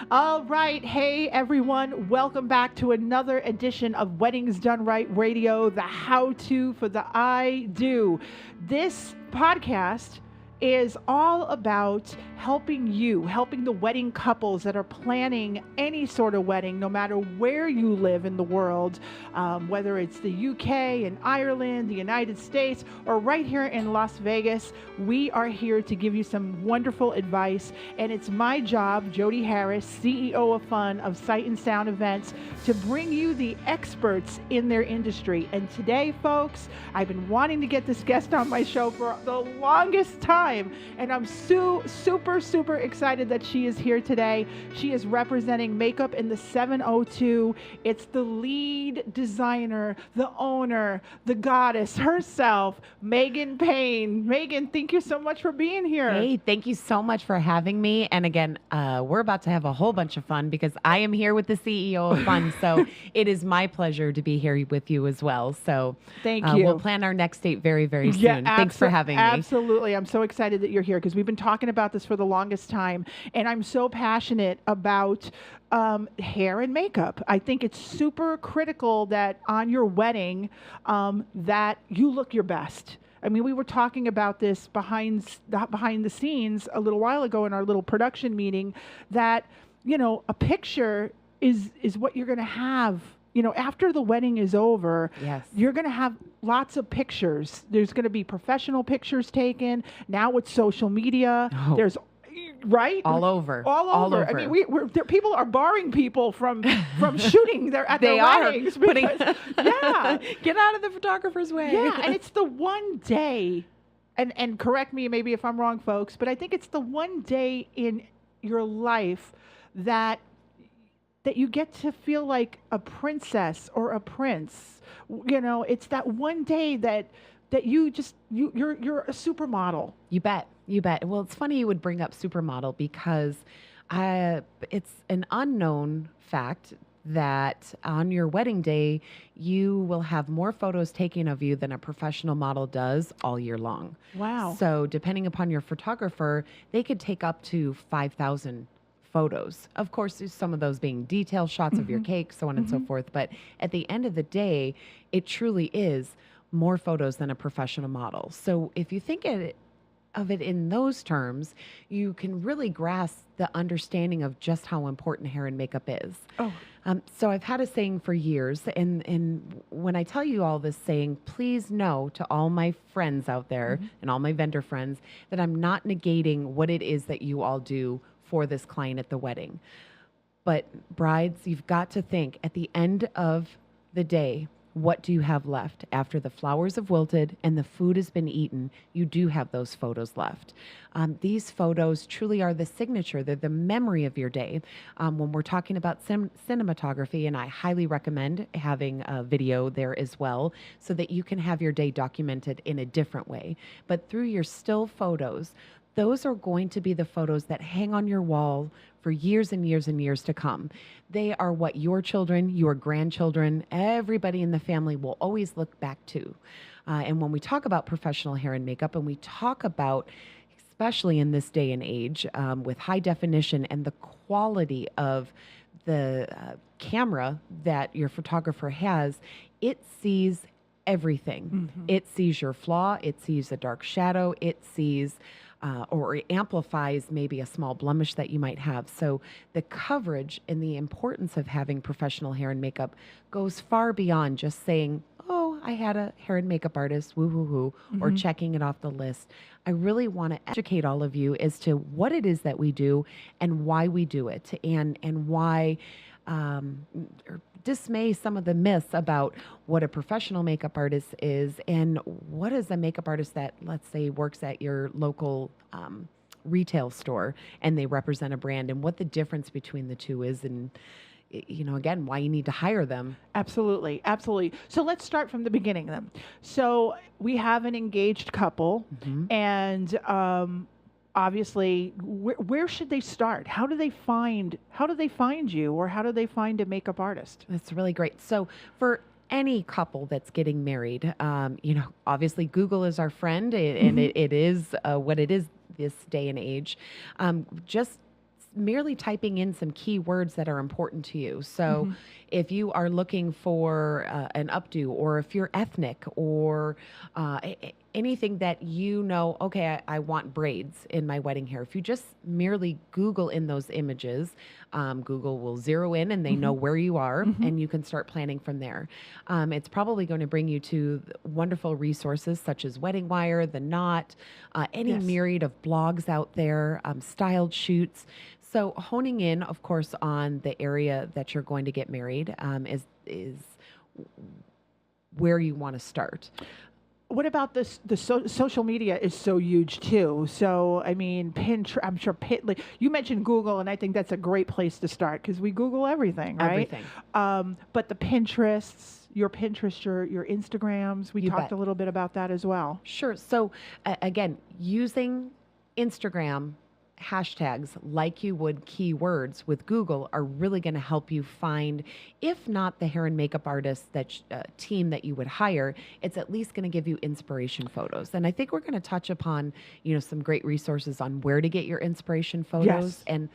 All right. Hey, everyone. Welcome back to another edition of Weddings Done Right Radio, the how to for the I do. This podcast is all about helping the wedding couples that are planning any sort of wedding, no matter where you live in the world, whether it's the UK and Ireland, the United States, or right here in Las Vegas. We are here to give you some wonderful advice, and it's my job, Jody Harris, CEO of Fun of Sight and Sound Events, to bring you the experts in their industry. And today, folks, I've been wanting to get this guest on my show for the longest time, and I'm super excited that she is here today. She is representing Makeup in the 702. It's the lead designer, the owner, the goddess herself, Megan Payne. Megan, thank you so much for being here. Hey, thank you so much for having me. And again, we're about to have a whole bunch of fun because I am here with the CEO of Fun. So it is my pleasure to be here with you as well. So thank you. We'll plan our next date very soon. Thanks for having me. Absolutely. I'm so excited that you're here because we've been talking about this for the longest time. And I'm so passionate about hair and makeup. I think it's super critical that on your wedding that you look your best. I mean, we were talking about this behind the scenes a little while ago in our little production meeting that, you know, a picture is what you're going to have. You know, after the wedding is over, yes, you're going to have lots of pictures. There's going to be professional pictures taken. Now with social media, there's right all over. I mean, people are barring people from shooting their weddings. Yeah, get out of the photographer's way. Yeah, and it's the one day, and correct me maybe if I'm wrong, folks, but I think it's the one day in your life that you get to feel like a princess or a prince. You know, it's that one day that you're a supermodel. You bet. Well, it's funny you would bring up supermodel because it's an unknown fact that on your wedding day, you will have more photos taken of you than a professional model does all year long. Wow. So depending upon your photographer, they could take up to 5,000 photos. Of course, there's some of those being detail shots of your cake, so on and so forth. But at the end of the day, it truly is more photos than a professional model. So if you think of it in those terms, you can really grasp the understanding of just how important hair and makeup is. Oh. So I've had a saying for years, and when I tell you all this saying, please know to all my friends out there and all my vendor friends that I'm not negating what it is that you all do for this client at the wedding. But brides, you've got to think at the end of the day, what do you have left? After the flowers have wilted and the food has been eaten, you do have those photos left. These photos truly are the signature. They're the memory of your day. When we're talking about cinematography, and I highly recommend having a video there as well so that you can have your day documented in a different way. But through your still photos, those are going to be the photos that hang on your wall for years and years and years to come. They are what your children, your grandchildren, everybody in the family will always look back to. And when we talk about professional hair and makeup, and we talk about, especially in this day and age, with high definition and the quality of the camera that your photographer has, it sees everything. It sees your flaw, it sees a dark shadow, it sees or it amplifies maybe a small blemish that you might have. So the coverage and the importance of having professional hair and makeup goes far beyond just saying, oh, I had a hair and makeup artist, woo hoo hoo, or checking it off the list. I really want to educate all of you as to what it is that we do and why we do it, and why dismay some of the myths about what a professional makeup artist is and what is a makeup artist that, let's say, works at your local retail store and they represent a brand, and what the difference between the two is, and again, why you need to hire them. Absolutely. So let's start from the beginning then. So we have an engaged couple, and obviously, where should they start? How do they find you, or how do they find a makeup artist? That's really great. So for any couple that's getting married, obviously Google is our friend, and it is what it is this day and age. Just merely typing in some keywords that are important to you. So if you are looking for an updo, or if you're ethnic, or anything that you know, okay, I want braids in my wedding hair. If you just merely Google in those images, Google will zero in and they know where you are, and you can start planning from there. It's probably going to bring you to wonderful resources such as Wedding Wire, The Knot, any myriad of blogs out there, styled shoots. So honing in, of course, on the area that you're going to get married is where you want to start. What about this? Social media is so huge too. So I mean, Pinterest. I'm sure like, you mentioned Google, and I think that's a great place to start because we Google everything, right? Everything. But the Pinterests, your Instagrams. We talked a little bit about that as well. Sure. So again, using Instagram hashtags like you would keywords with Google are really going to help you find, if not the hair and makeup artist that team that you would hire, it's at least going to give you inspiration photos. And I think we're going to touch upon, some great resources on where to get your inspiration photos, and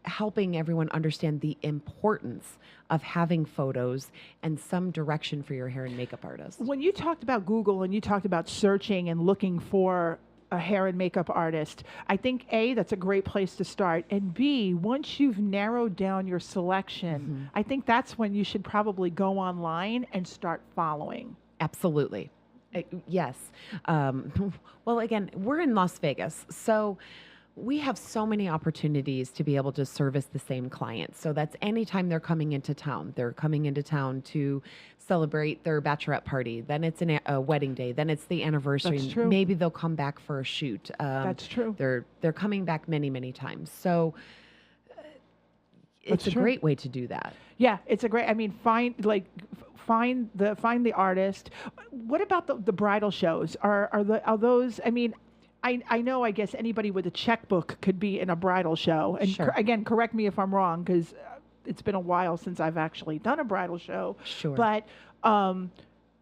helping everyone understand the importance of having photos and some direction for your hair and makeup artist. When you talked about Google and you talked about searching and looking for a hair and makeup artist, I think A, that's a great place to start. And B, once you've narrowed down your selection, I think that's when you should probably go online and start following. Absolutely. Yes. Well, again, we're in Las Vegas, so we have so many opportunities to be able to service the same client. So that's anytime they're coming into town. They're coming into town to celebrate their bachelorette party. Then it's a wedding day. Then it's the anniversary. That's true. Maybe they'll come back for a shoot. That's true. They're coming back many, many times. So it's a great way to do that. Yeah, it's a great. I mean, find the artist. What about the bridal shows? Are those? I mean, I know, I guess anybody with a checkbook could be in a bridal show. And again, correct me if I'm wrong, because it's been a while since I've actually done a bridal show. Sure. But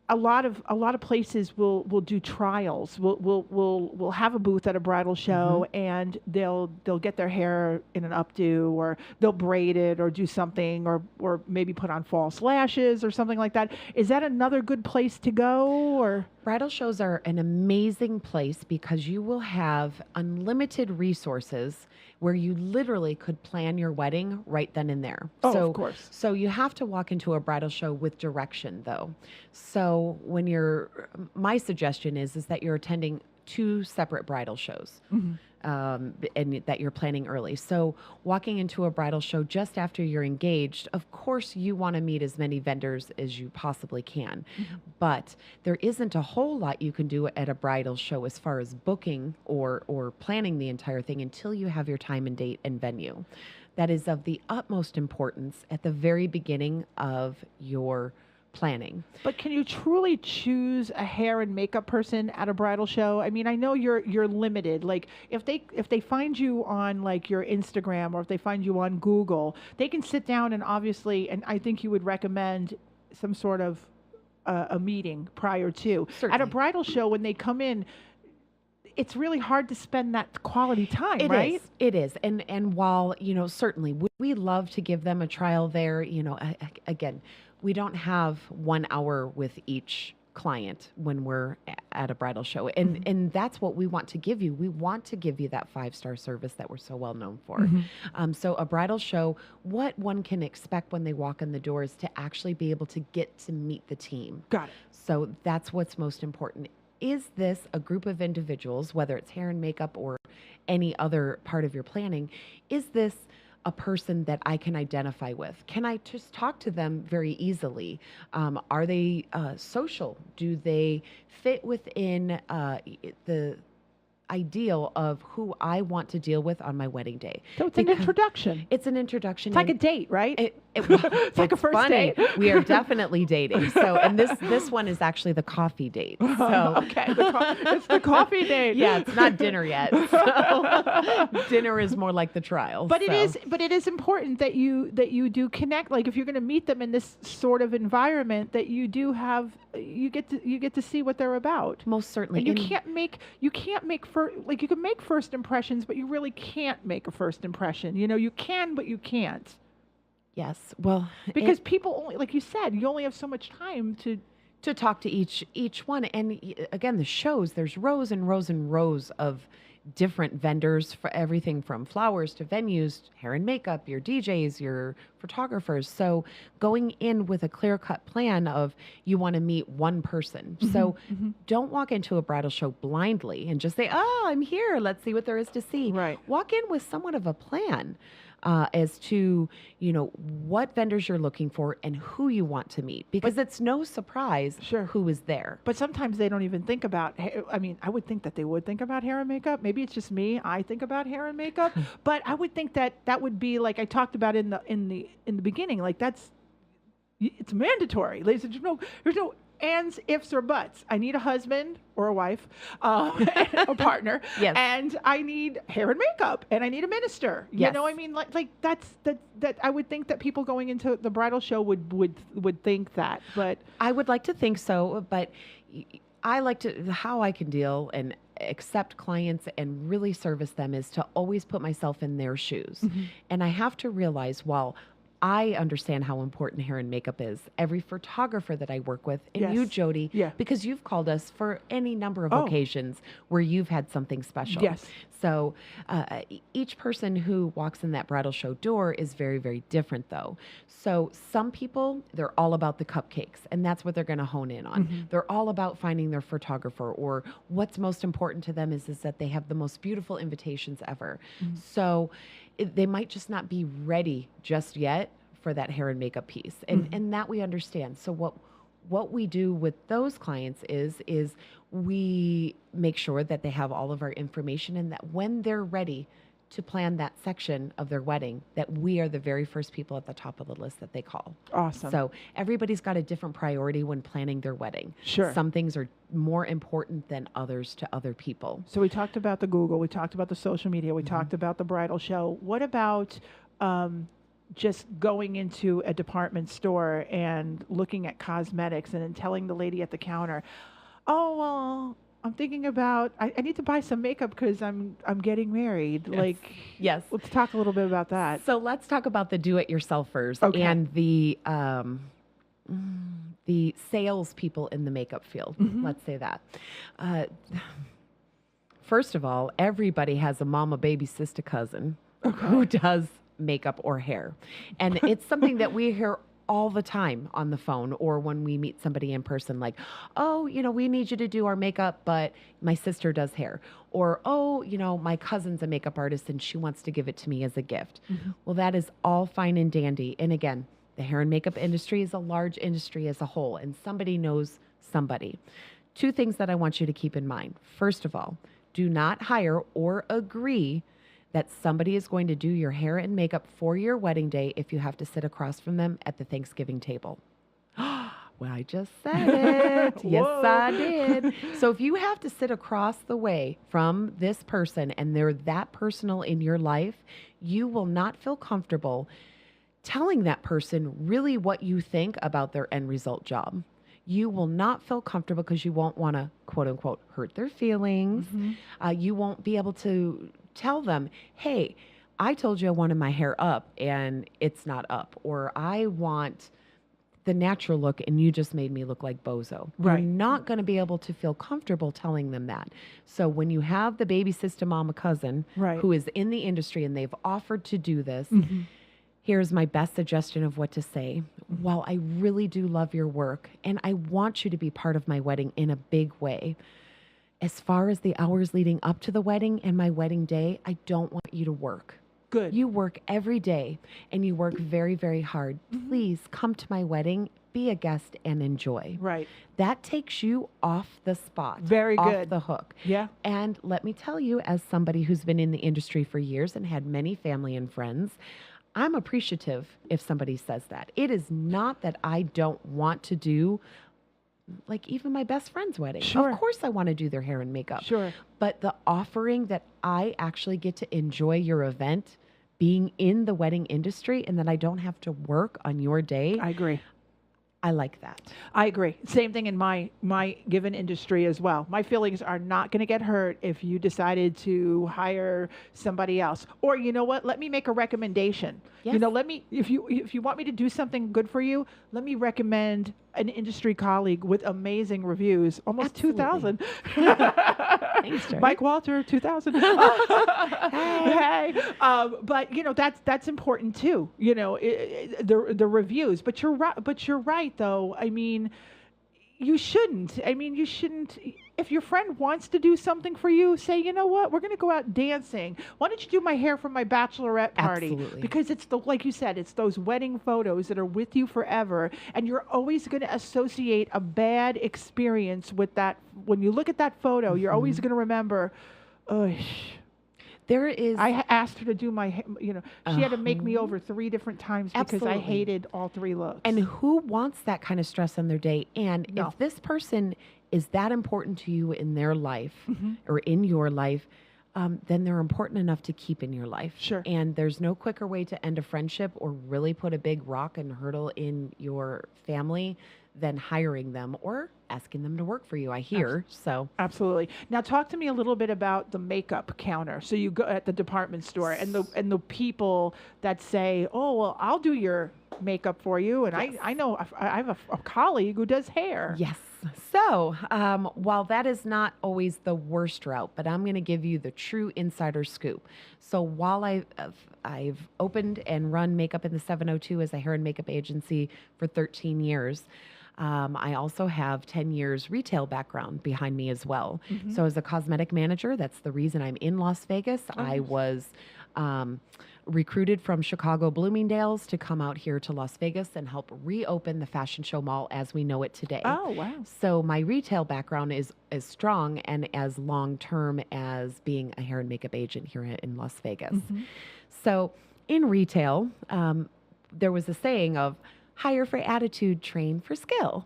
a lot of places will do trials. We'll have a booth at a bridal show, and they'll get their hair in an updo, or they'll braid it, or do something, or maybe put on false lashes or something like that. Is that another good place to go? Or bridal shows are an amazing place because you will have unlimited resources where you literally could plan your wedding right then and there. Oh, of course. So you have to walk into a bridal show with direction, though. So when my suggestion is that you're attending 2 separate bridal shows. And that you're planning early. So walking into a bridal show just after you're engaged, of course you want to meet as many vendors as you possibly can. But there isn't a whole lot you can do at a bridal show as far as booking or planning the entire thing until you have your time and date and venue. That is of the utmost importance at the very beginning of your planning. But can you truly choose a hair and makeup person at a bridal show? I mean, I know you're limited. Like if they find you on like your Instagram, or if they find you on Google, they can sit down and obviously, and I think you would recommend some sort of a meeting prior to. Certainly. At a bridal show, when they come in, it's really hard to spend that quality time, right? It is. And while, certainly we love to give them a trial there, again, we don't have 1 hour with each client when we're at a bridal show. And that's what we want to give you. We want to give you that 5-star service that we're so well known for. So a bridal show, what one can expect when they walk in the door is to actually be able to get to meet the team. Got it. So that's what's most important. Is this a group of individuals, whether it's hair and makeup or any other part of your planning, is this a person that I can identify with? Can I just talk to them very easily? Are they social? Do they fit within the ideal of who I want to deal with on my wedding day? So it's an introduction. It's an introduction. It's like a date, right? It's like a It's first funny. date. We are definitely dating. So, and this one is actually the coffee date. So, Okay, it's the coffee date. yeah, it's not dinner yet. So dinner is more like the trial. But so. it is important that you do connect. Like if you're going to meet them in this sort of environment, that you do have you get to see what they're about. Most certainly. And you can't make you can make first impressions, but you really can't make a first impression. You know, you can, but you can't. Yes. Well, Because people only, like you said, you only have so much time to talk to each one, and again, the shows, there's rows and rows and rows of different vendors for everything from flowers to venues, hair and makeup, your DJs, your photographers. So going in with a clear-cut plan of you want to meet one person. So don't walk into a bridal show blindly and just say, "Oh, I'm here. Let's see what there is to see." Right. Walk in with somewhat of a plan. As to, what vendors you're looking for and who you want to meet, because it's no surprise Sure. who is there. But sometimes they don't even think about. I mean, I would think that they would think about hair and makeup. Maybe it's just me. I think about hair and makeup, but I would think that would be like I talked about in the beginning. Like it's mandatory. Ladies, there's no ands, ifs, or buts. I need a husband or a wife, a partner, Yes. and I need hair and makeup, and I need a minister. You Yes. know, I mean, like that. I would think that people going into the bridal show would think that, but I would like to think so, but I like to, how I can deal and accept clients and really service them is to always put myself in their shoes. And I have to realize, while I understand how important hair and makeup is, every photographer that I work with, and you, Yes. Jody, Yeah. because you've called us for any number of Oh. occasions where you've had something special. Yes. So each person who walks in that bridal show door is very, very different, though. So some people, they're all about the cupcakes, and that's what they're going to hone in on. They're all about finding their photographer, or what's most important to them is that they have the most beautiful invitations ever. So they might just not be ready just yet for that hair and makeup piece, and that we understand. So what we do with those clients is we make sure that they have all of our information, and that when they're ready to plan that section of their wedding, that we are the very first people at the top of the list that they call. Awesome. So everybody's got a different priority when planning their wedding. Sure. Some things are more important than others to other people. So we talked about the Google, we talked about the social media, we talked about the bridal show. What about just going into a department store and looking at cosmetics and then telling the lady at the counter, "Oh, well, I'm thinking about I need to buy some makeup because I'm getting married." Yes. Like, Yes. let's talk a little bit about that. So let's talk about the do-it-yourselfers Okay. and the salespeople in the makeup field. Let's say that. First of all, everybody has a mama, baby, sister, cousin who does makeup or hair, and it's something that we hear all the time on the phone or when we meet somebody in person, like, "Oh, we need you to do our makeup, but my sister does hair," or, "Oh, my cousin's a makeup artist and she wants to give it to me as a gift." Well, that is all fine and dandy. And again, the hair and makeup industry is a large industry as a whole, and somebody knows somebody. Two things that I want you to keep in mind. First of all, do not hire or agree that somebody is going to do your hair and makeup for your wedding day if you have to sit across from them at the Thanksgiving table. Well, I just said it. Yes, I did. So if you have to sit across the way from this person and they're that personal in your life, you will not feel comfortable telling that person really what you think about their end result job. You will not feel comfortable because you won't want to, quote unquote, hurt their feelings. You won't be able to tell them, "Hey, I told you I wanted my hair up and it's not up," or "I want the natural look and you just made me look like bozo." Right. You're not going to be able to feel comfortable telling them that. So when you have the baby sister, mama, cousin Right. who is in the industry and they've offered to do this, here's my best suggestion of what to say. "While I really do love your work and I want you to be part of my wedding in a big way, as far as the hours leading up to the wedding and my wedding day, I don't want you to work. Good. You work every day and you work very, very hard. Please come to my wedding, be a guest, and enjoy." Right. That takes you off the spot. Very off good. the hook. Yeah. And let me tell you, as somebody who's been in the industry for years and had many family and friends, I'm appreciative if somebody says that. It is not that I don't want to do, like, even my best friend's wedding. Sure. Of course I want to do their hair and makeup. Sure. But the offering that I actually get to enjoy your event, being in the wedding industry, and that I don't have to work on your day, I agree. I like that. I agree. Same thing in my given industry as well. My feelings are not going to get hurt if you decided to hire somebody else. Or you know what? Let me make a recommendation. Yes. You know, let me if you want me to do something good for you, let me recommend an industry colleague with amazing reviews. Almost Absolutely. 2,000. Thanks, Jerry. Mike Walter, 2,000. Hey. But you know that's important too. You know the reviews. But you're right. But you're right though. I mean, you shouldn't. If your friend wants to do something for you, say, you know what, we're going to go out dancing. Why don't you do my hair for my bachelorette party? Absolutely. Because it's like you said, it's those wedding photos that are with you forever, and you're always going to associate a bad experience with that. When you look at that photo, you're always going to remember, There is. I asked her to do my, she had to make me over 3 different times because I Absolutely. hated all 3 looks. And who wants that kind of stress on their day? And No. if this person is that important to you in their life or in your life, then they're important enough to keep in your life. Sure. And there's no quicker way to end a friendship or really put a big rock and hurdle in your family than hiring them or asking them to work for you, I hear. So Absolutely. Now talk to me a little bit about the makeup counter. So you go at the department store and the people that say, "Oh, well, I'll do your makeup for you." And Yes. I know I have a colleague who does hair. yes. So while that is not always the worst route, but I'm going to give you the true insider scoop. So while I've opened and run Makeup in the 702 as a hair and makeup agency for 13 years, I also have 10 years retail background behind me as well. So as a cosmetic manager, that's the reason I'm in Las Vegas. I was recruited from Chicago Bloomingdale's to come out here to Las Vegas and help reopen the Fashion Show Mall as we know it today. Oh, wow. So my retail background is as strong and as long-term as being a hair and makeup agent here in Las Vegas. So in retail, there was a saying of hire for attitude, train for skill.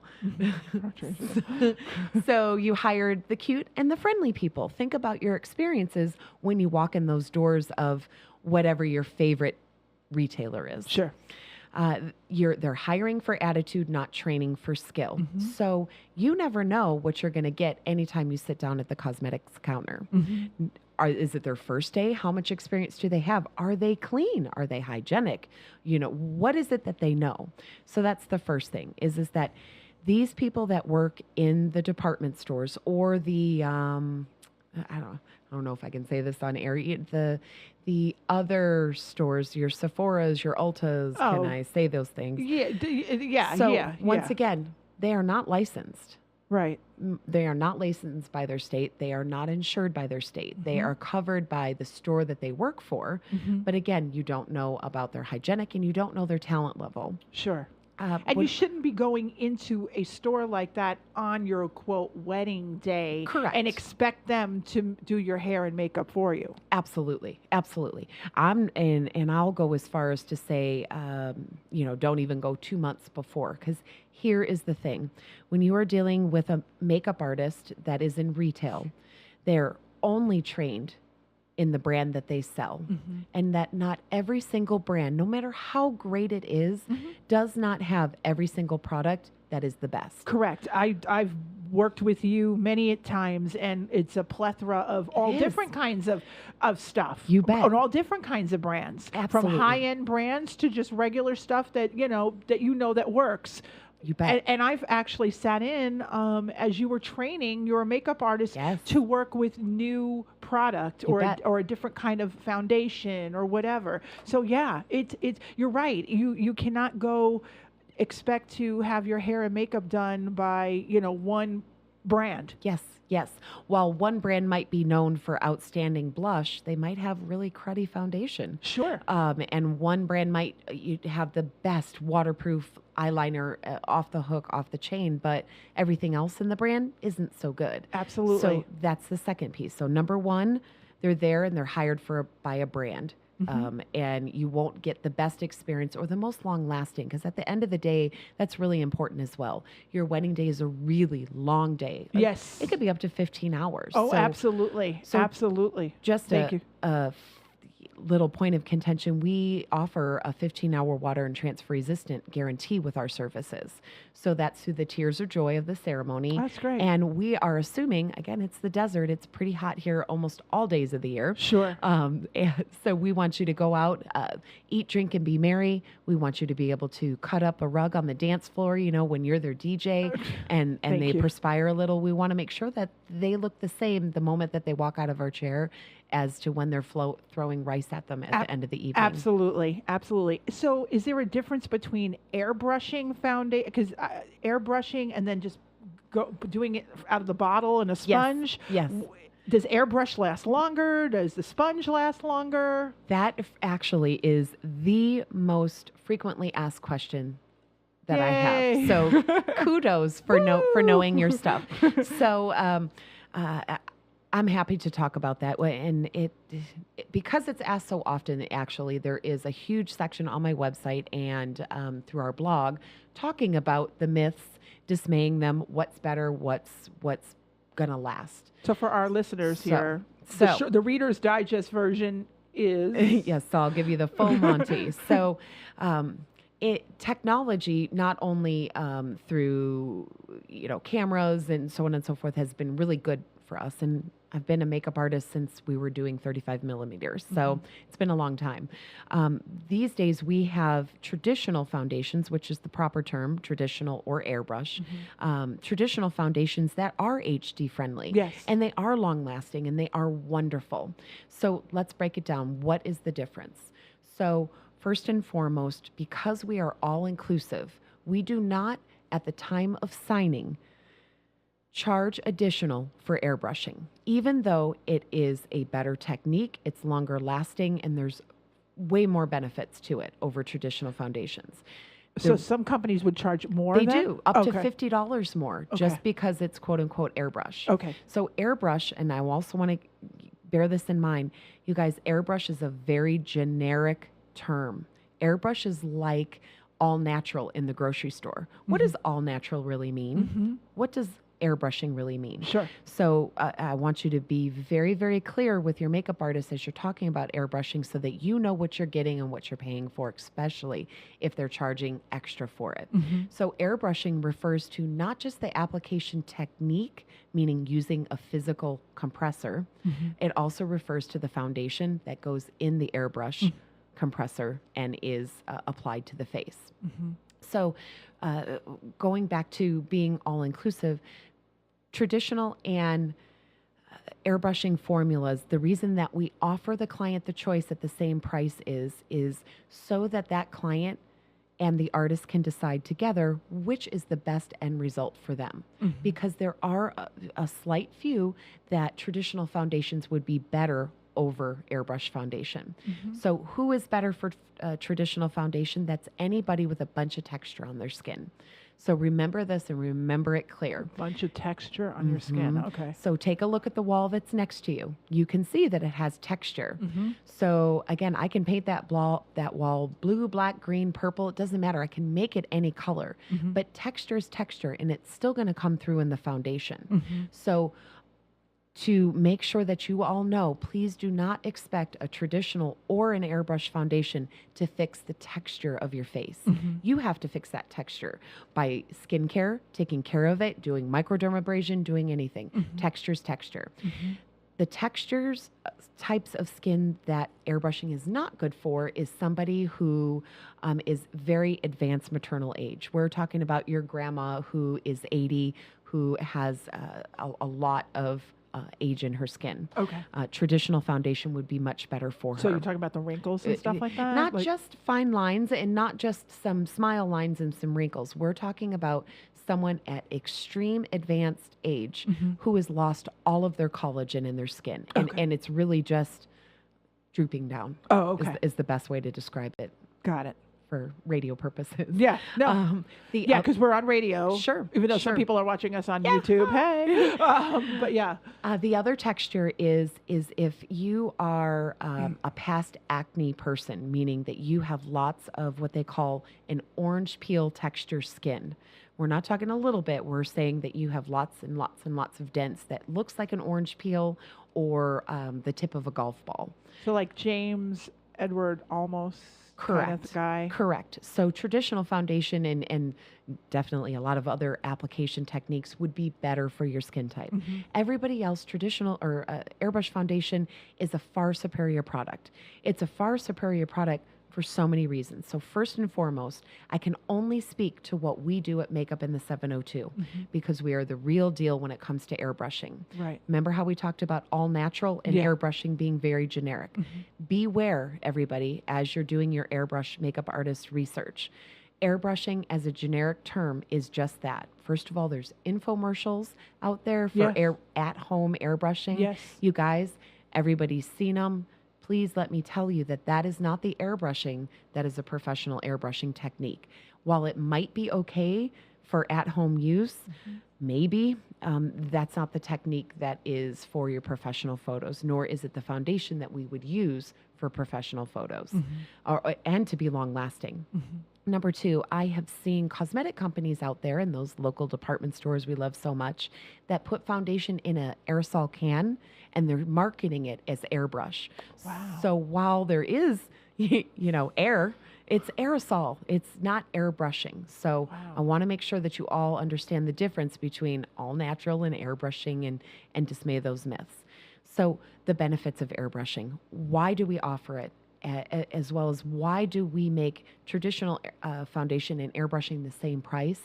So you hired the cute and the friendly people. Think about your experiences when you walk in those doors of whatever your favorite retailer is. Sure. They're hiring for attitude, not training for skill. So you never know what you're going to get anytime you sit down at the cosmetics counter. Is it their first day? How much experience do they have? Are they clean? Are they hygienic? You know, what is it that they know? So that's the first thing is that these people that work in the department stores or the, I don't know if I can say this on air, the other stores, your Sephora's, your Ulta's, can I say those things? Yeah. So once again, they are not licensed. Right. They are not licensed by their state. They are not insured by their state. They are covered by the store that they work for. But again, you don't know about their hygienic and you don't know their talent level. Sure. And you shouldn't be going into a store like that on your quote wedding day. Correct. And expect them to do your hair and makeup for you. Absolutely. Absolutely. And I'll go as far as to say, don't even go 2 months before, because here is the thing. When you are dealing with a makeup artist that is in retail, they're only trained in the brand that they sell, and that not every single brand, no matter how great it is, does not have every single product that is the best. Correct. I've worked with you many times, and it's a plethora of all different kinds of stuff. You bet. On all different kinds of brands. Absolutely. From high-end brands to just regular stuff that that works. You bet. And I've actually sat in as you were training your makeup artist to work with new product or a different kind of foundation or whatever. So yeah, it's you're right. You cannot go expect to have your hair and makeup done by one brand. Yes. While one brand might be known for outstanding blush, they might have really cruddy foundation. Sure. And one brand might have the best waterproof eyeliner off the hook, off the chain, but everything else in the brand isn't so good. Absolutely. So that's the second piece. So number one, they're there and they're hired by a brand. and you won't get the best experience or the most long lasting, because at the end of the day, that's really important as well. Your wedding day is a really long day. Yes. It could be up to 15 hours. Oh, absolutely. Absolutely. Just Thank you. a little point of contention, we offer a 15-hour water and transfer resistant guarantee with our services. So that's through the tears of joy of the ceremony. That's great. And we are assuming, again, it's the desert. It's pretty hot here almost all days of the year. Sure. And so we want you to go out, eat, drink, and be merry. We want you to be able to cut up a rug on the dance floor, when you're their DJ and they perspire a little. We want to make sure that they look the same the moment that they walk out of our chair as to when they're throwing rice at them at the end of the evening. Absolutely. Absolutely. So is there a difference between airbrushing foundation, because airbrushing and then just doing it out of the bottle in a sponge? Yes. Does airbrush last longer? Does the sponge last longer? That actually is the most frequently asked question that I have. So kudos for knowing your stuff. So I'm happy to talk about that. And it because it's asked so often, actually, there is a huge section on my website and through our blog talking about the myths, dismaying them, what's better, what's going to last. So for our listeners here, So the Reader's Digest version is... Yes, so I'll give you the full Monty. So technology, not only through cameras and so on and so forth, has been really good for us. And I've been a makeup artist since we were doing 35 millimeters. So it's been a long time. These days we have traditional foundations, which is the proper term, traditional or airbrush. Traditional foundations that are HD friendly. Yes. And they are long lasting and they are wonderful. So let's break it down. What is the difference? So first and foremost, because we are all inclusive, we do not, at the time of signing, charge additional for airbrushing, even though it is a better technique, it's longer lasting, and there's way more benefits to it over traditional foundations. So some companies would charge more? They do, up to $50 more, just because it's quote unquote airbrush. Okay. So airbrush, and I also want to bear this in mind, you guys, airbrush is a very generic term. Airbrush is like all natural in the grocery store. What does all natural really mean? What does airbrushing really mean? Sure. So I want you to be very, very clear with your makeup artist as you're talking about airbrushing so that you know what you're getting and what you're paying for, especially if they're charging extra for it. So airbrushing refers to not just the application technique, meaning using a physical compressor. It also refers to the foundation that goes in the airbrush compressor and is applied to the face. So going back to being all-inclusive, traditional and airbrushing formulas, the reason that we offer the client the choice at the same price is so that that client and the artist can decide together which is the best end result for them. Because there are a slight few that traditional foundations would be better over airbrush foundation. So who is better for traditional foundation? That's anybody with a bunch of texture on their skin. So remember this and remember it clear. A bunch of texture on your skin. Okay. So take a look at the wall that's next to you. You can see that it has texture. So again, I can paint that wall blue, black, green, purple. It doesn't matter. I can make it any color. But texture is texture, and it's still going to come through in the foundation. So to make sure that you all know, please do not expect a traditional or an airbrush foundation to fix the texture of your face. You have to fix that texture by skincare, taking care of it, doing microdermabrasion, doing anything. Texture's texture. The textures, types of skin that airbrushing is not good for is somebody who is very advanced maternal age. We're talking about your grandma who is 80, who has a lot of age in her skin. Okay. Traditional foundation would be much better for her. So you're talking about the wrinkles and stuff like that? Not just fine lines and not just some smile lines and some wrinkles. We're talking about someone at extreme advanced age who has lost all of their collagen in their skin. And it's really just drooping down. Oh, okay. Is the best way to describe it. Got it. for radio purposes. Yeah. No. The Because we're on radio. Sure. Even though sure. some people are watching us on YouTube. Hey. But yeah. The other texture is if you are a past acne person, meaning that you have lots of what they call an orange peel texture skin. We're not talking a little bit. We're saying that you have lots and lots and lots of dents that looks like an orange peel or the tip of a golf ball. So like James Edward almost kind of guy. Correct. So traditional foundation and definitely a lot of other application techniques would be better for your skin type. Everybody else, traditional or airbrush foundation is a far superior product. It's a far superior product for so many reasons. So first and foremost, I can only speak to what we do at Makeup in the 702 because we are the real deal when it comes to airbrushing. Right. Remember how we talked about all natural and airbrushing being very generic? Beware, everybody, as you're doing your airbrush makeup artist research. Airbrushing as a generic term is just that. First of all, there's infomercials out there for at-home airbrushing. Yes. You guys, everybody's seen them. Please let me tell you that that is not the airbrushing that is a professional airbrushing technique. While it might be okay for at-home use, maybe that's not the technique that is for your professional photos, nor is it the foundation that we would use for professional photos and to be long-lasting. Number two, I have seen cosmetic companies out there in those local department stores we love so much that put foundation in an aerosol can and they're marketing it as airbrush. Wow. So while there is, air, it's aerosol. It's not airbrushing. So I want to make sure that you all understand the difference between all natural and airbrushing and dismay those myths. So the benefits of airbrushing. Why do we offer it? As well as why do we make traditional foundation and airbrushing the same price?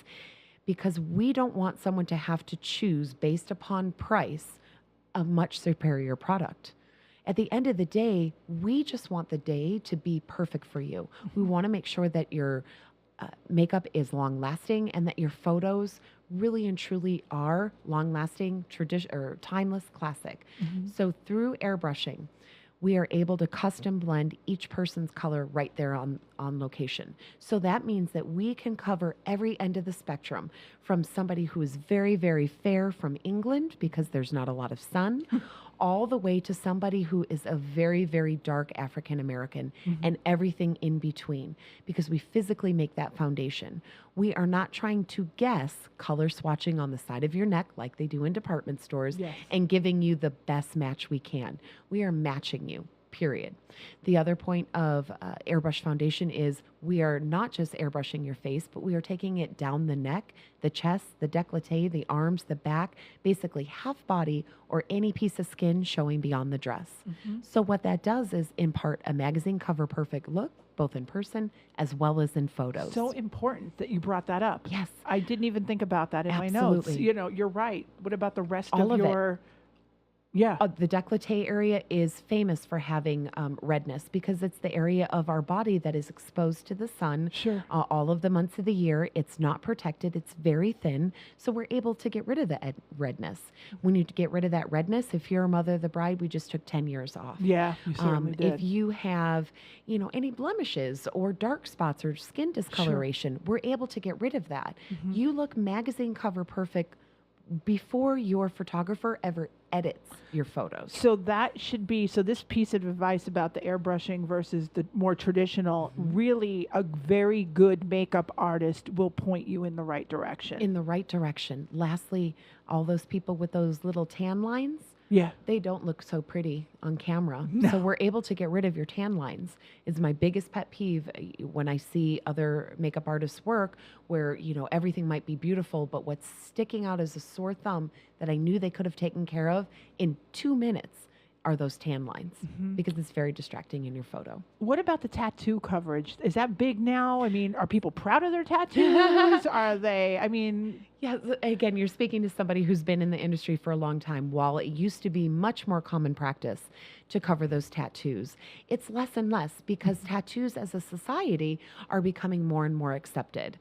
Because we don't want someone to have to choose based upon price a much superior product. At the end of the day, we just want the day to be perfect for you. We want to make sure that your makeup is long lasting and that your photos really and truly are long lasting, or timeless, classic. So through airbrushing, we are able to custom blend each person's color right there on location. So that means that we can cover every end of the spectrum, from somebody who is very, very fair from England because there's not a lot of sun, all the way to somebody who is a very, very dark African American and everything in between, because we physically make that foundation. We are not trying to guess color swatching on the side of your neck like they do in department stores and giving you the best match we can. We are matching you. Period. The other point of airbrush foundation is we are not just airbrushing your face, but we are taking it down the neck, the chest, the décolleté, the arms, the back, basically half body or any piece of skin showing beyond the dress. So what that does is impart a magazine cover perfect look, both in person as well as in photos. So important that you brought that up. Yes. I didn't even think about that in my Absolutely. notes. You're right. What about the rest All of of it. your... Yeah. The décolleté area is famous for having redness because it's the area of our body that is exposed to the sun all of the months of the year. It's not protected. It's very thin. So we're able to get rid of the redness. When you get rid of that redness, if you're a mother of the bride, we just took 10 years off. Yeah, you certainly did. If you have, any blemishes or dark spots or skin discoloration, we're able to get rid of that. You look magazine cover perfect before your photographer ever edits your photos. So that should be, this piece of advice about the airbrushing versus the more traditional, really a very good makeup artist will point you in the right direction. In the right direction. Lastly, all those people with those little tan lines, they don't look so pretty on camera. No. So we're able to get rid of your tan lines. It's my biggest pet peeve when I see other makeup artists work where, everything might be beautiful, but what's sticking out as a sore thumb that I knew they could have taken care of in 2 minutes are those tan lines because it's very distracting in your photo. What about the tattoo coverage? Is that big now? I mean, are people proud of their tattoos? Are they, Yeah, again, you're speaking to somebody who's been in the industry for a long time. While it used to be much more common practice to cover those tattoos, it's less and less because tattoos as a society are becoming more and more accepted.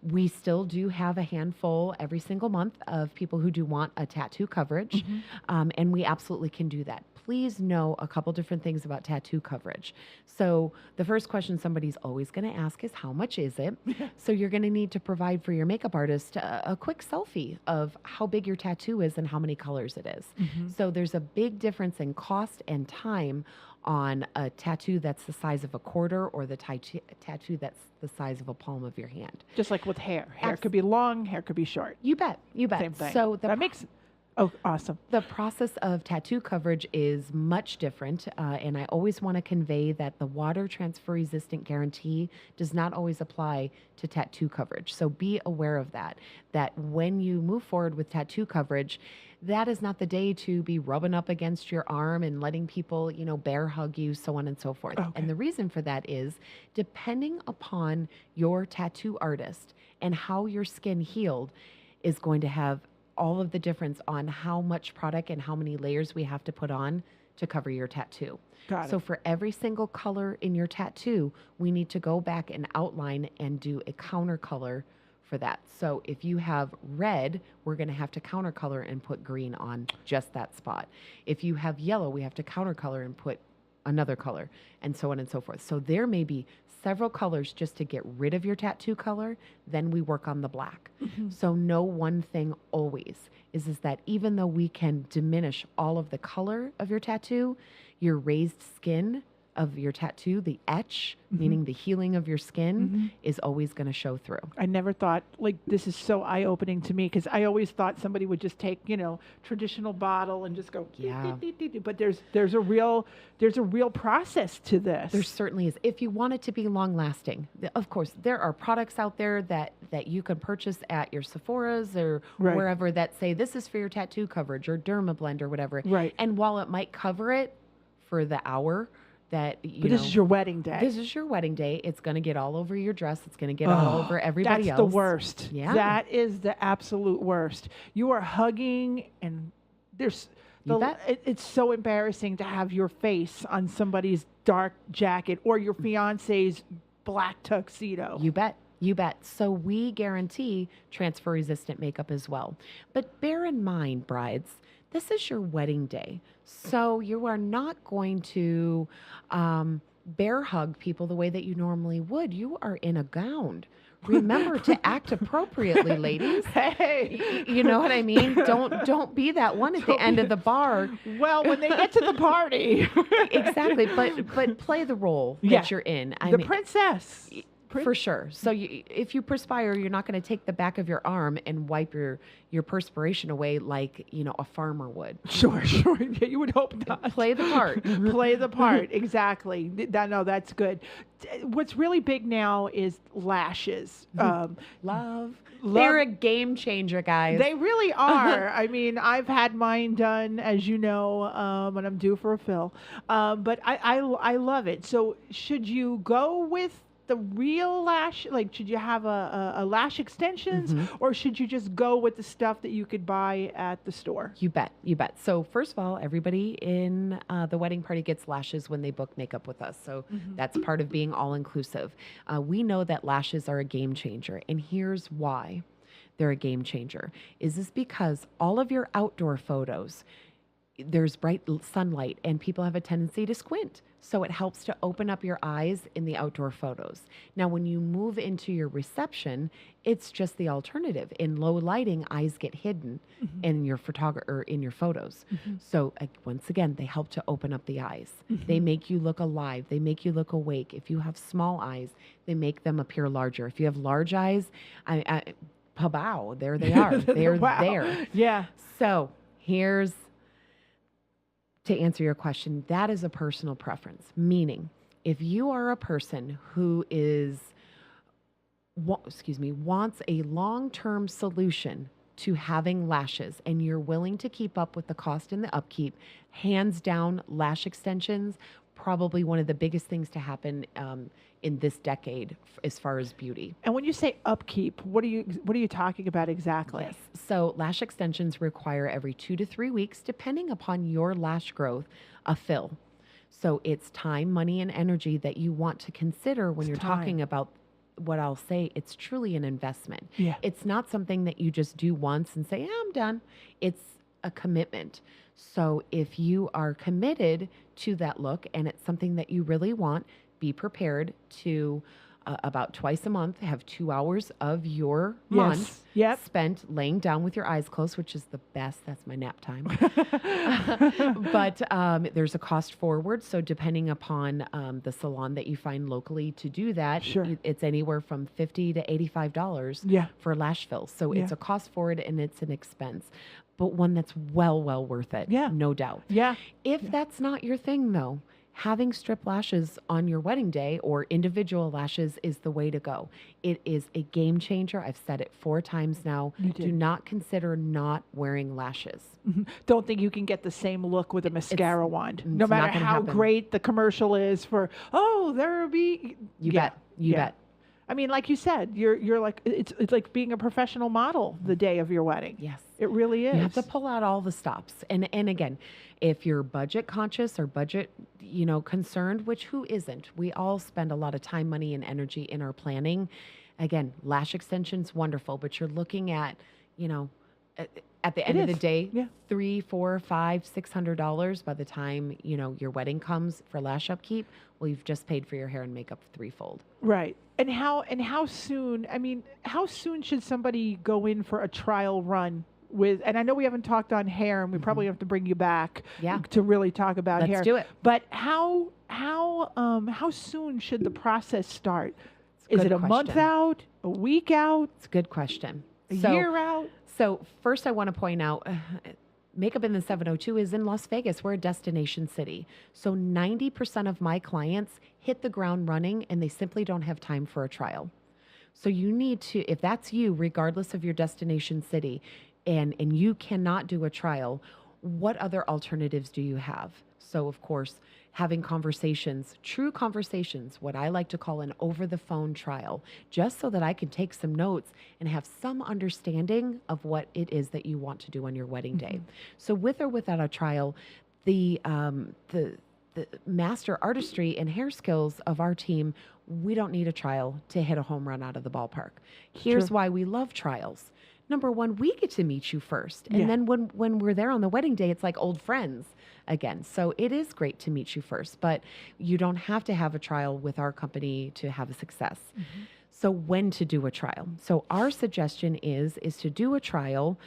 We still do have a handful every single month of people who do want a tattoo coverage, and we absolutely can do that. Please know a couple different things about tattoo coverage. So the first question somebody's always going to ask is, how much is it? So you're going to need to provide for your makeup artist a quick selfie of how big your tattoo is and how many colors it is. So there's a big difference in cost and time on a tattoo that's the size of a quarter or the tattoo that's the size of a palm of your hand. Just like with hair. Hair could be long, hair could be short. You bet. You bet. Same thing. So that makes... Oh, awesome. The process of tattoo coverage is much different, and I always want to convey that the water transfer resistant guarantee does not always apply to tattoo coverage. So be aware of that when you move forward with tattoo coverage, that is not the day to be rubbing up against your arm and letting people, bear hug you, so on and so forth. Okay. And the reason for that is depending upon your tattoo artist and how your skin healed is going to have all of the difference on how much product and how many layers we have to put on to cover your tattoo. Got it. So for every single color in your tattoo, we need to go back and outline and do a counter color for that. So if you have red, we're going to have to counter color and put green on just that spot. If you have yellow, we have to counter color and put another color, and so on and so forth. So there may be several colors just to get rid of your tattoo color, then we work on the black. So know one thing always is that even though we can diminish all of the color of your tattoo, your raised skin of your tattoo, the etch, meaning the healing of your skin, is always going to show through. I never thought, this is so eye-opening to me, because I always thought somebody would just take, traditional bottle and just go, Yeah. but there's a real process to this. There certainly is. If you want it to be long lasting, of course, there are products out there that you can purchase at your Sephora's or Right. wherever that say this is for your tattoo coverage or Dermablend or whatever. Right. And while it might cover it for the hour that But this is your wedding day. This is your wedding day. It's going to get all over your dress. It's going to get all over everybody That's else. the worst. Yeah. That is the absolute worst. You are hugging, and there's You bet. it's so embarrassing to have your face on somebody's dark jacket or your fiance's black tuxedo. You bet. You bet. So we guarantee transfer resistant makeup as well. But bear in mind, brides, this is your wedding day. So you are not going to bear hug people the way that you normally would. You are in a gown. Remember to act appropriately, ladies. Hey, You know what I mean? Don't be that one at the end of the bar. well, when they get to the party, Exactly. But play the role Yeah. that you're in. I the mean, princess. for sure. So if you perspire, you're not going to take the back of your arm and wipe your perspiration away like, a farmer would. Sure. Yeah, you would hope not. Play the part. Play the part. Exactly. No, that's good. What's really big now is lashes. Love. They're a game changer, guys. They really are. I mean, I've had mine done, as you know, and I'm due for a fill. But I love it. So should you go with the real lash? Should you have a lash extensions, or should you just go with the stuff that you could buy at the store? You bet. You bet. So first of all, everybody in the wedding party gets lashes when they book makeup with us. So that's part of being all inclusive. We know that lashes are a game changer. And here's why they're a game changer. Is this because all of your outdoor photos, there's bright sunlight and people have a tendency to squint. So it helps to open up your eyes in the outdoor photos. Now, when you move into your reception, it's just the alternative. In low lighting, eyes get hidden in your in your photos. So once again, they help to open up the eyes. They make you look alive. They make you look awake. If you have small eyes, they make them appear larger. If you have large eyes, pabow, there they are. They're Wow. there. Yeah. So here's, to answer your question, that is a personal preference. Meaning, if you are a person who wants a long-term solution to having lashes and you're willing to keep up with the cost and the upkeep, hands down, lash extensions probably one of the biggest things to happen in this decade as far as beauty. And when you say upkeep, what are you talking about exactly? Yes. So lash extensions require every 2 to 3 weeks, depending upon your lash growth, a fill. So it's time, money, and energy that you want to consider when you're talking about what I'll say. It's truly an investment. Yeah. It's not something that you just do once and say, yeah, I'm done. It's a commitment. So if you are committed to that look and it's something that you really want, be prepared to about twice a month have 2 hours of your month spent laying down with your eyes closed, which is the best. That's my nap time. But there's a cost forward. So depending upon the salon that you find locally to do that, it's anywhere from $50 to $85 for lash fills. So it's a cost forward and it's an expense, but one that's well worth it. Yeah. No doubt. Yeah. If that's not your thing though, having strip lashes on your wedding day or individual lashes is the way to go. It is a game changer. I've said it 4 times now. Do not consider not wearing lashes. Mm-hmm. Don't think you can get the same look with a mascara wand. No matter how great the commercial is for, there'll be... You bet. You bet. I mean, like you said, you're like, it's like being a professional model the day of your wedding. Yes. It really is. You have to pull out all the stops. And again, if you're budget conscious or budget, concerned, which who isn't? We all spend a lot of time, money, and energy in our planning. Again, lash extensions, wonderful, but you're looking at, at the end of the day, $300, $400, $500, $600 by the time, your wedding comes for lash upkeep. Well, you've just paid for your hair and makeup threefold. Right. And how soon, how soon should somebody go in for a trial run with, and I know we haven't talked on hair and we probably have to bring you back to really talk about hair. Let's do it. But how soon should the process start? Is it a month out, a week out? It's a good question. A year out? So first I want to point out, Makeup in the 702 is in Las Vegas. We're a destination city. So 90% of my clients hit the ground running and they simply don't have time for a trial. So you need to, if that's you, regardless of your destination city, and you cannot do a trial, what other alternatives do you have? So of course, having conversations, true conversations, what I like to call an over-the-phone trial, just so that I can take some notes and have some understanding of what it is that you want to do on your wedding day. So with or without a trial, the master artistry and hair skills of our team, we don't need a trial to hit a home run out of the ballpark. Here's why we love trials. Number one, we get to meet you first. And then when we're there on the wedding day, it's like old friends again. So it is great to meet you first, but you don't have to have a trial with our company to have a success. So when to do a trial? So our suggestion is to do a trial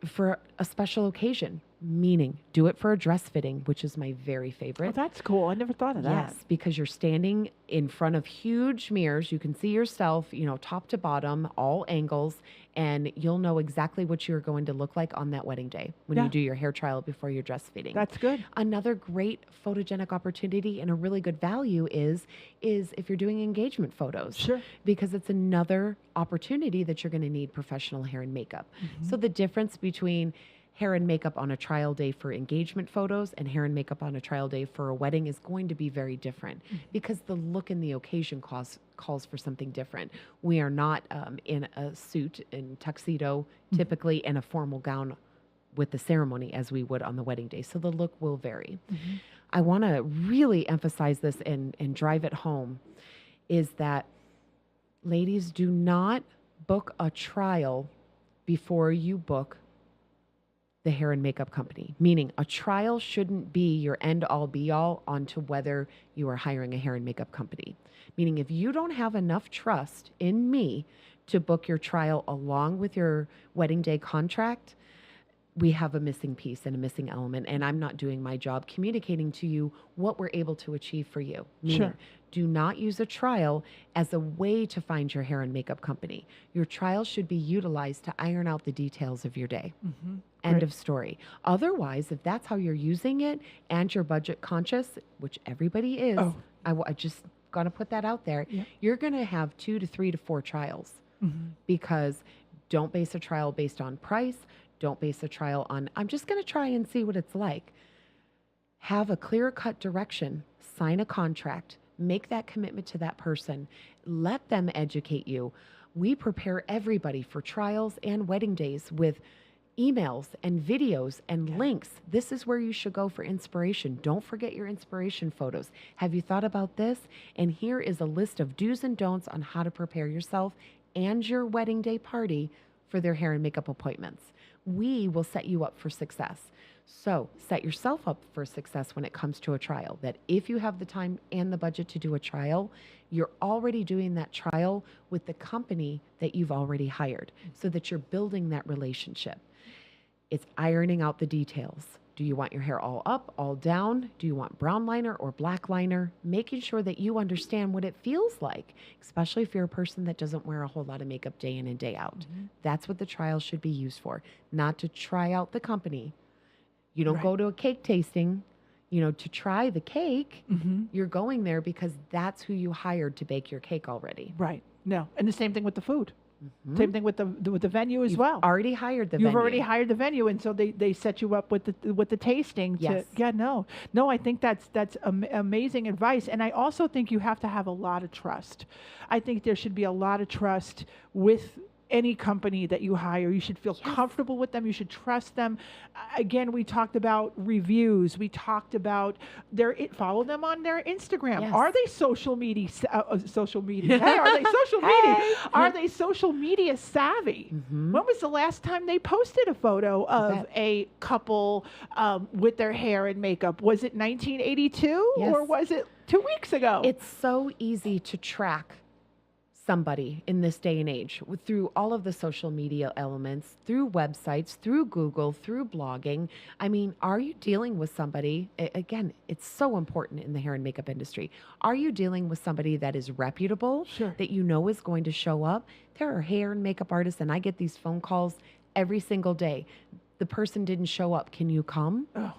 for a special occasion, meaning do it for a dress fitting, which is my very favorite. Oh, that's cool. I never thought of that. Yes, because you're standing in front of huge mirrors. You can see yourself, top to bottom, all angles, and you'll know exactly what you're going to look like on that wedding day when you do your hair trial before your dress fitting. That's good. Another great photogenic opportunity and a really good value is if you're doing engagement photos. Sure. Because it's another opportunity that you're going to need professional hair and makeup. So the difference between hair and makeup on a trial day for engagement photos and hair and makeup on a trial day for a wedding is going to be very different because the look and the occasion calls for something different. We are not in a suit and tuxedo, typically in a formal gown with the ceremony as we would on the wedding day. So the look will vary. I want to really emphasize this and drive it home is that ladies, do not book a trial before you book the hair and makeup company, meaning a trial shouldn't be your end all be all onto whether you are hiring a hair and makeup company. Meaning if you don't have enough trust in me to book your trial along with your wedding day contract, we have a missing piece and a missing element, and I'm not doing my job communicating to you what we're able to achieve for you. Meaning, do not use a trial as a way to find your hair and makeup company. Your trial should be utilized to iron out the details of your day. End of story. Otherwise, if that's how you're using it and you're budget conscious, which everybody is, I just got to put that out there, you're going to have 2 to 3 to 4 trials because don't base a trial based on price. Don't base a trial on, I'm just going to try and see what it's like. have a clear-cut direction, sign a contract, make that commitment to that person, let them educate you. We prepare everybody for trials and wedding days with emails and videos and links. This is where you should go for inspiration. Don't forget your inspiration photos. Have you thought about this? And here is a list of do's and don'ts on how to prepare yourself and your wedding day party for their hair and makeup appointments. We will set you up for success. So set yourself up for success when it comes to a trial, that if you have the time and the budget to do a trial, you're already doing that trial with the company that you've already hired so that you're building that relationship. It's ironing out the details. Do you want your hair all up, all down? Do you want brown liner or black liner? Making sure that you understand what it feels like, especially if you're a person that doesn't wear a whole lot of makeup day in and day out. That's what the trial should be used for, not to try out the company. You don't go to a cake tasting, to try the cake. You're going there because that's who you hired to bake your cake already. Right. No. And the same thing with the food. Same thing with the venue as well. Already hired the venue. You've already hired the venue, and so they set you up with the tasting. Yes. No. I think that's amazing advice, and I also think you have to have a lot of trust. I think there should be a lot of trust with any company that you hire. You should feel comfortable with them. You should trust them. Again, we talked about reviews. We talked about follow them on their Instagram. Yes. Are they social media? Social media. Hey, are they social media? Are they social media savvy? When was the last time they posted a photo of a couple with their hair and makeup? Was it 1982 or was it 2 weeks ago? It's so easy to track somebody in this day and age through all of the social media elements, through websites, through Google, through blogging. I mean, are you dealing with somebody, again, it's so important in the hair and makeup industry. Are you dealing with somebody that is reputable, that you know is going to show up? There are hair and makeup artists, and I get these phone calls every single day. The person didn't show up. Can you come? Oh,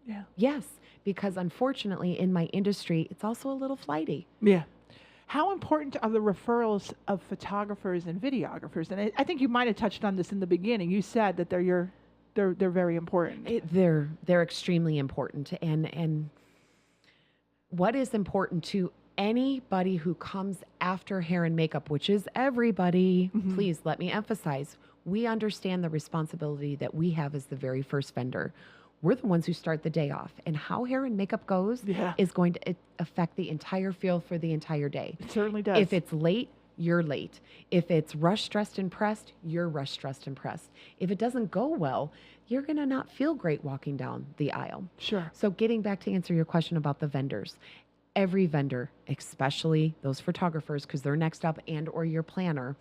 yeah. Yes, because unfortunately in my industry, it's also a little flighty. Yeah. How important are the referrals of photographers and videographers? And I think you might have touched on this in the beginning. You said that they're very important. They're extremely important. And what is important to anybody who comes after hair and makeup, which is everybody, please let me emphasize, we understand the responsibility that we have as the very first vendor. We're the ones who start the day off, and how hair and makeup goes is going to affect the entire feel for the entire day. It certainly does. If it's late, you're late. If it's rushed, dressed, and pressed, you're rushed, dressed, and pressed. If it doesn't go well, you're going to not feel great walking down the aisle. Sure. So getting back to answer your question about the vendors, every vendor, especially those photographers, because they're next up, and or your planner,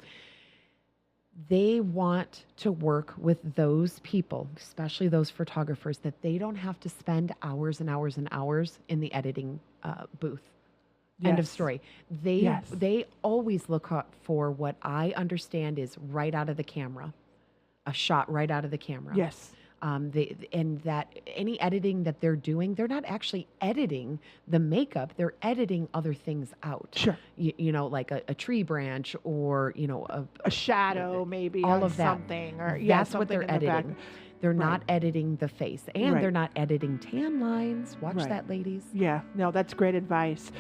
they want to work with those people, especially those photographers, that they don't have to spend hours and hours and hours in the editing booth. End of story. They always look up for what I understand is right out of the camera, a shot right out of the camera. Yes. And that any editing that they're doing, they're not actually editing the makeup, they're editing other things out. Sure. Like a tree branch or, a shadow maybe, all of that. Something. Or, that's what they're editing. They're not editing the face, and they're not editing tan lines. Watch that, ladies. Yeah, no, that's great advice.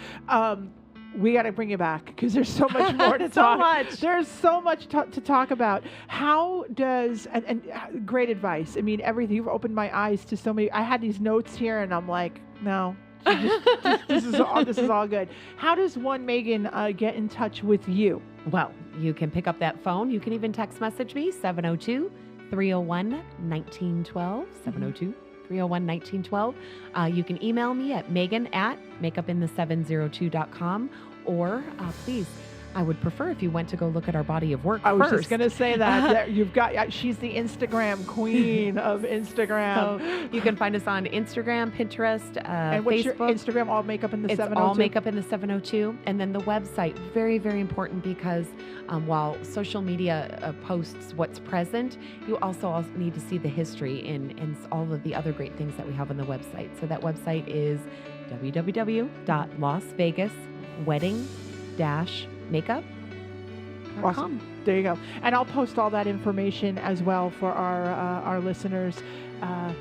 We got to bring you back because there's so much more to talk. There's so much to talk about. How does and great advice. I mean, everything. You've opened my eyes to so many. I had these notes here, and I'm like, no, this is all good. How does one Megan get in touch with you? Well, you can pick up that phone. You can even text message me 702-301-1912. 702-301-1912. You can email me at megan@makeupinthe702.com, or please, I would prefer if you went to go look at our body of work I was first. just going to say that. You've got, she's the Instagram queen of Instagram. So you can find us on Instagram, Pinterest, and what's Facebook. your Instagram? All Makeup in the 702? It's All Makeup in the 702. And then the website, very, very important, because while social media posts what's present, you also need to see the history and all of the other great things that we have on the website. So that website is www.lasvegaswedding-makeup.com. Awesome. There you go. And I'll post all that information as well for our listeners.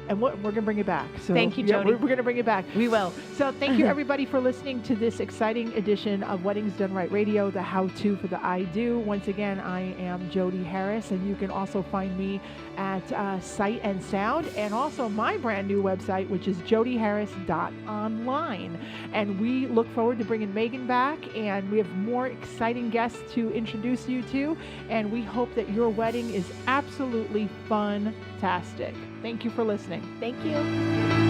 And we're going to bring it back. So Thank you, Jody. We're going to bring it back. We will. So thank you, everybody, for listening to this exciting edition of Weddings Done Right Radio, the how-to for the I Do. Once again, I am Jody Harris, and you can also find me at Sight and Sound, and also my brand new website, which is jodyharris.online. And we look forward to bringing Megan back, and we have more exciting guests to introduce you to, and we hope that your wedding is absolutely fantastic. Thank you for listening. Thank you.